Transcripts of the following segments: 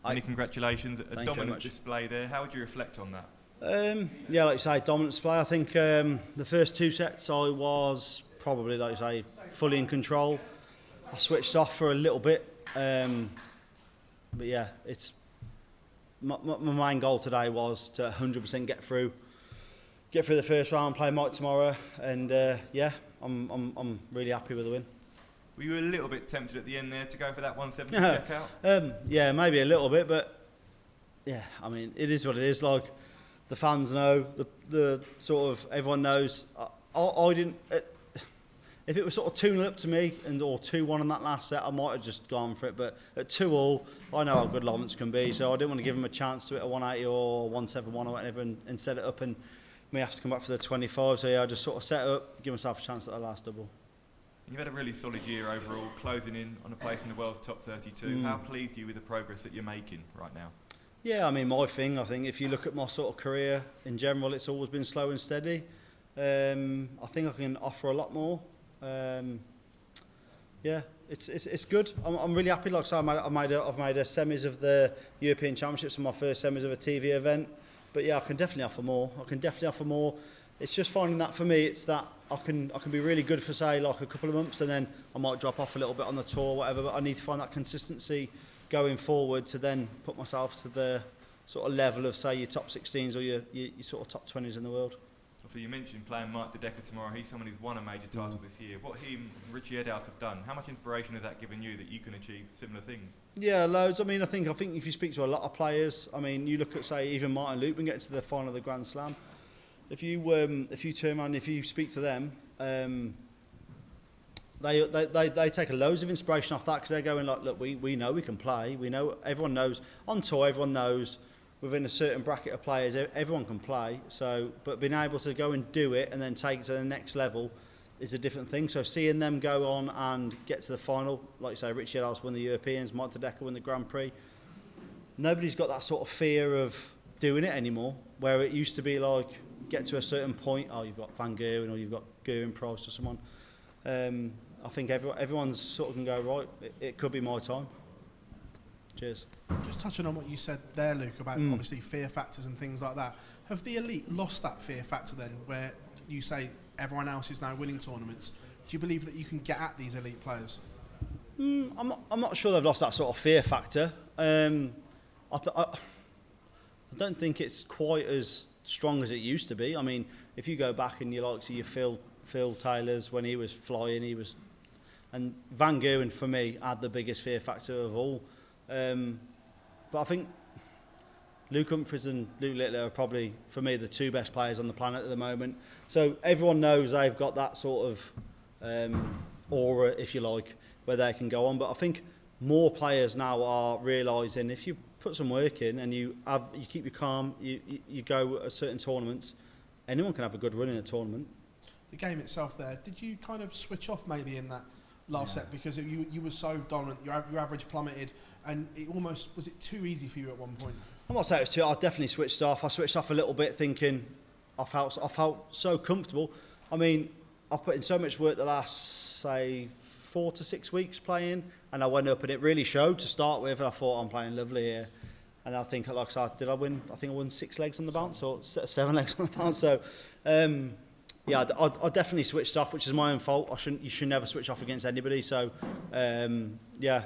Many congratulations. A Thank dominant display there. How would you reflect on that? Yeah, like you say, dominant display. I think the first 2 sets I was probably, like you say, fully in control. I switched off for a little bit, but yeah, it's my main goal today was to 100% get through the first round, play Mike tomorrow, and yeah, I'm really happy with the win. Were you a little bit tempted at the end there to go for that 170 check out? Yeah, maybe a little bit, but yeah, I mean, it is what it is. Like, the fans know, the sort of, everyone knows. I didn't, if it was sort of 2-0 up to me or 2-1 in that last set, I might have just gone for it. But at 2-2, I know how good Lourence can be, so I didn't want to give him a chance to hit a 180 or 171 or whatever and set it up and me have to come back for the 25. So yeah, I just sort of set it up, give myself a chance at the last double. You've had a really solid year overall, closing in on a place in the world's top 32. How pleased are you with the progress that you're making right now? Yeah, I mean, I think if you look at my sort of career in general, it's always been slow and steady. I think I can offer a lot more. Yeah, it's good. I'm really happy. Like I said, I've made a semis of the European Championships and my first semis of a TV event. But yeah, I can definitely offer more. It's just finding that for me, it's that I can be really good for, say, like a couple of months, and then I might drop off a little bit on the tour or whatever, but I need to find that consistency going forward to then put myself to the sort of level of, say, your top 16s or your sort of top 20s in the world. So you mentioned playing Mike De Decker tomorrow. He's someone who's won a major title this year. What he and Richie Woodhouse have done, how much inspiration has that given you that you can achieve similar things? Yeah, loads. I mean, I think if you speak to a lot of players, I mean, you look at, say, even Martin Luke and get to the final of the Grand Slam. If you turn around, if you speak to them, they take loads of inspiration off that, because they're going like, look, we know we can play. We know, everyone knows on tour. Everyone knows within a certain bracket of players, everyone can play. So, but being able to go and do it and then take it to the next level is a different thing. So seeing them go on and get to the final, like you say, Richie Woodhouse won the Europeans, Mike De Decker won the Grand Prix. Nobody's got that sort of fear of doing it anymore, where it used to be like, get to a certain point, oh, you've got Van Gerwen or you've got Gerwen Price or someone. I think everyone's sort of can go, right, it could be my time. Cheers. Just touching on what you said there, Luke, about obviously fear factors and things like that. Have the elite lost that fear factor then, where you say everyone else is now winning tournaments? Do you believe that you can get at these elite players? I'm not sure they've lost that sort of fear factor. I don't think it's quite as strong as it used to be. I mean, if you go back and you like to your Phil Taylor's when he was flying, and Van Gerwen for me had the biggest fear factor of all. But I think Luke Humphries and Luke Littler are probably, for me, the 2 best players on the planet at the moment. So everyone knows they've got that sort of aura, if you like, where they can go on. But I think more players now are realising if you put some work in and you keep your calm, you go at certain tournaments, anyone can have a good run in a tournament. The game itself there, did you kind of switch off maybe in that last set, because you were so dominant, your average plummeted, and it almost, was it too easy for you at one point? I'm not saying it was too, I definitely switched off. I switched off a little bit thinking I felt so comfortable. I mean, I've put in so much work the last, say, 4 to 6 weeks playing, and I went up and it really showed to start with. I thought, I'm playing lovely here. And I think, like I said, did I win? I think I won 6 legs on the bounce, or 7 legs on the bounce. So, yeah, I definitely switched off, which is my own fault. You should never switch off against anybody. So, yeah,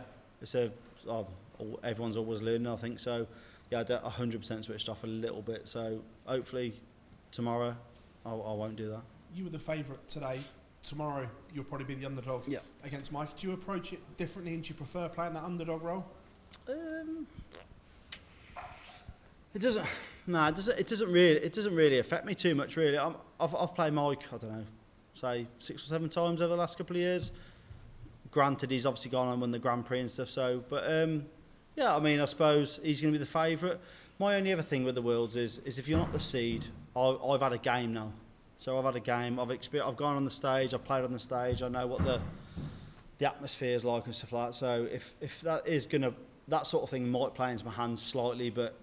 everyone's always learning, I think. So, yeah, I 100% switched off a little bit. So, hopefully, tomorrow, I won't do that. You were the favourite today. Tomorrow, you'll probably be the underdog against Mike. Do you approach it differently, and do you prefer playing that underdog role? It doesn't. No, it doesn't really affect me too much, really. I've played Mike, I don't know, say 6 or 7 times over the last couple of years. Granted, he's obviously gone on and won the Grand Prix and stuff. So, but yeah, I mean, I suppose he's going to be the favourite. My only other thing with the Worlds is if you're not the seed, I've had a game now. So I've had a game. I've gone on the stage. I've played on the stage. I know what the atmosphere is like and stuff like that. So if that is that sort of thing might play into my hands slightly, but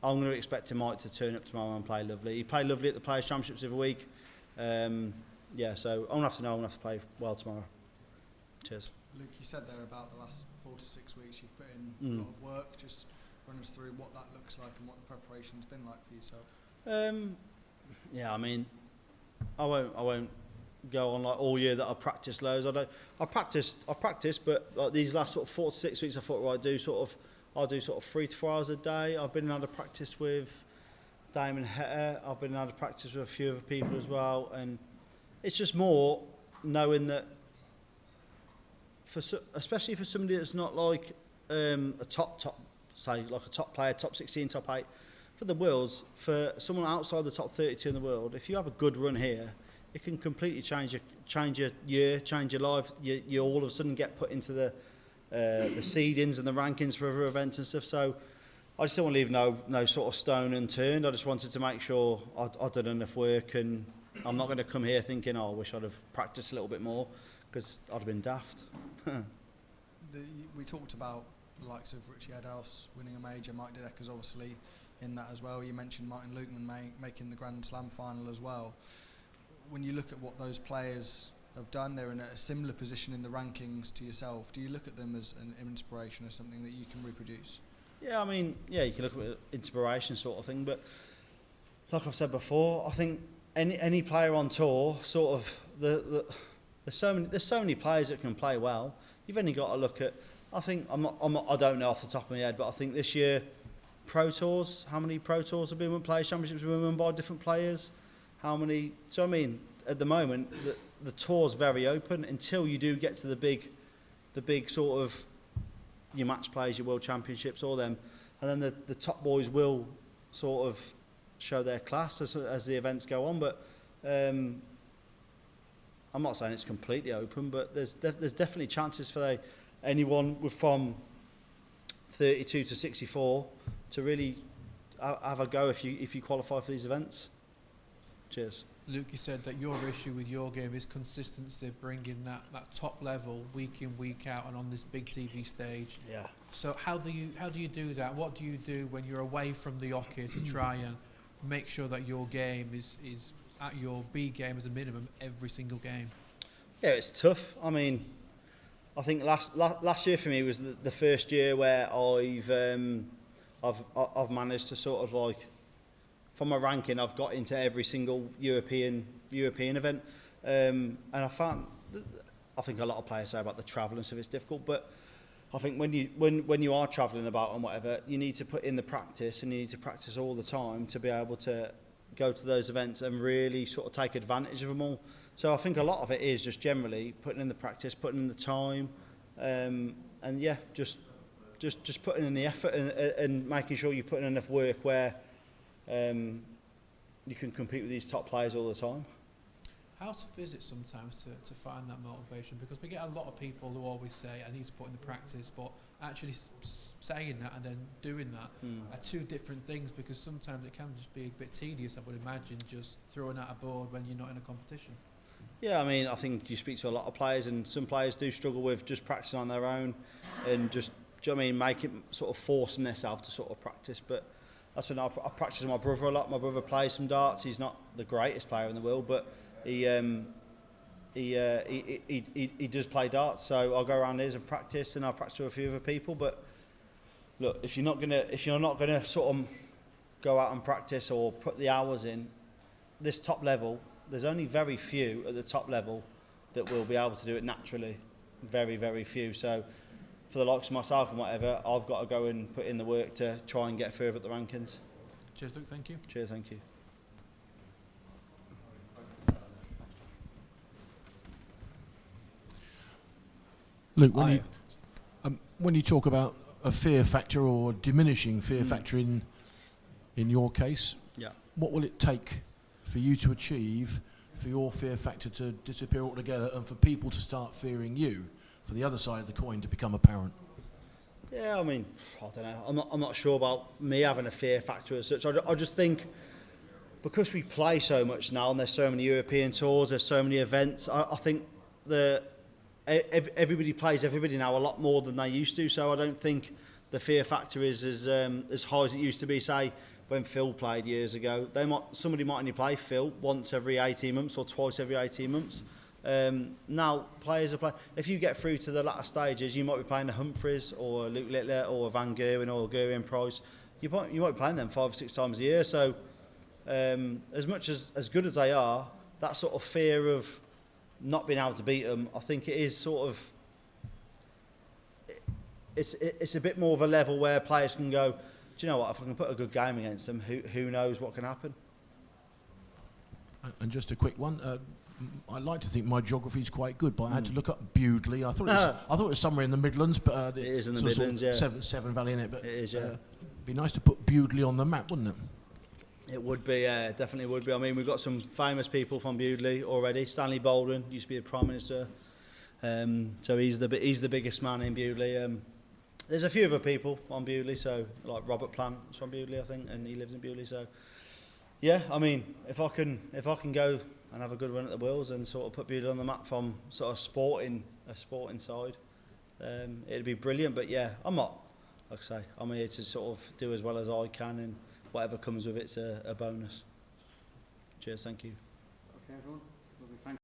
I'm going to expect Mike to turn up tomorrow and play lovely. He played lovely at the Players' Championships every week. Yeah, so I'm going to have to play well tomorrow. Cheers. Luke, you said there about the last 4 to 6 weeks you've put in a lot of work. Just run us through what that looks like and what the preparation's been like for yourself? Yeah, I mean, I won't go on like all year that I practice loads. I practice, but like these last sort of 4 to 6 weeks, I thought, right, I'll do sort of 3 to 4 hours a day. I've been able to practice with Damon Hetter. I've been able to practice with a few other people as well, and it's just more knowing that, especially for somebody that's not like a top, say like a top player, top 16, top 8, for the Worlds, for someone outside the top 32 in the world, if you have a good run here, it can completely change your year, change your life. You all of a sudden get put into the seedings and the rankings for other events and stuff. So I just don't want to leave no sort of stone unturned. I just wanted to make sure I'd done enough work, and I'm not going to come here thinking, oh, I wish I'd have practiced a little bit more, because I'd have been daft. We talked about the likes of Richie Woodhouse winning a major, Mike Didecker's obviously in that as well. You mentioned Martin Lukeman making the Grand Slam final as well. When you look at what those players have done, they're in a similar position in the rankings to yourself. Do you look at them as an inspiration, as something that you can reproduce? Yeah, I mean, yeah, you can look at inspiration sort of thing, but like I've said before, I think any player on tour, sort of, there's so many players that can play well. You've only got to look at, I don't know off the top of my head, but I think this year, Pro Tours, how many Pro Tours have been won, Players' Championships have been won by different players? How many? So I mean, at the moment, the tour's very open until you do get to the big sort of your match plays, your World Championships, all them, and then the top boys will sort of show their class as the events go on. But I'm not saying it's completely open, but there's definitely chances for anyone from 32 to 64 to really have a go if you qualify for these events. Cheers. Luke, you said that your issue with your game is consistency, bringing that top level week in, week out, and on this big TV stage. Yeah. So how do you do that? What do you do when you're away from the hockey to try and make sure that your game is at your B game as a minimum every single game? Yeah, it's tough. I mean, I think last year for me was the first year where I've managed to sort of like, from my ranking, I've got into every single European event, and I think a lot of players say about the travel and stuff, it's difficult, but I think when you are travelling about and whatever, you need to put in the practice, and you need to practice all the time to be able to go to those events and really sort of take advantage of them all. So I think a lot of it is just generally putting in the practice, putting in the time, and yeah, just putting in the effort and making sure you're putting enough work where you can compete with these top players all the time. How tough is it sometimes to find that motivation? Because we get a lot of people who always say, I need to put in the practice, but actually saying that and then doing that are two different things, because sometimes it can just be a bit tedious, I would imagine, just throwing out a board when you're not in a competition. Yeah, I mean, I think you speak to a lot of players, and some players do struggle with just practicing on their own and just, do you know what I mean, make it sort of forcing themselves to sort of practice. But that's when I practice with my brother a lot. My brother plays some darts. He's not the greatest player in the world, but he does play darts. So I'll go around his and practice, and I'll practice with a few other people. But look, if you're not gonna sort of go out and practice or put the hours in, this top level, there's only very few at the top level that will be able to do it naturally. Very, very few. So for the likes of myself and whatever, I've got to go and put in the work to try and get further at the rankings. Cheers, Luke. Thank you. Cheers, thank you. Luke, when you talk about a fear factor or diminishing fear factor in your case, yeah, what will it take for you to achieve for your fear factor to disappear altogether and for people to start fearing you, for the other side of the coin to become apparent? Yeah, I mean, I don't know. I'm not sure about me having a fear factor as such. I just think because we play so much now and there's so many European tours, there's so many events, I think everybody plays everybody now a lot more than they used to. So I don't think the fear factor is as high as it used to be, say, when Phil played years ago. Somebody might only play Phil once every 18 months or twice every 18 months. Now players are playing. If you get through to the latter stages, you might be playing a Humphreys or a Luke Littler or a Van Gerwen or a Gerwen Price. You might be playing them 5 or 6 times a year. So as much as good as they are, that sort of fear of not being able to beat them, I think it is sort of. It's a bit more of a level where players can go, do you know what, if I can put a good game against them, who knows what can happen. And just a quick one. I like to think my geography is quite good, but I had to look up Bewdley. I thought it was somewhere in the Midlands, but it is in the Midlands, yeah. Severn Valley in it. But it is, yeah. It'd be nice to put Bewdley on the map, wouldn't it? It would be, yeah, definitely would be. I mean, we've got some famous people from Bewdley already. Stanley Baldwin used to be the Prime Minister, so he's the biggest man in Bewdley. There's a few other people on Bewdley, so like Robert Plant's from Bewdley, I think, and he lives in Bewdley. So, yeah, I mean, if I can go and have a good run at the Wills and sort of put Bewdley on the map from sort of a sporting side, it'd be brilliant. But yeah, I'm not, like I say, I'm here to sort of do as well as I can, and whatever comes with it's a bonus. Cheers, thank you. Okay, everyone. Lovely, thank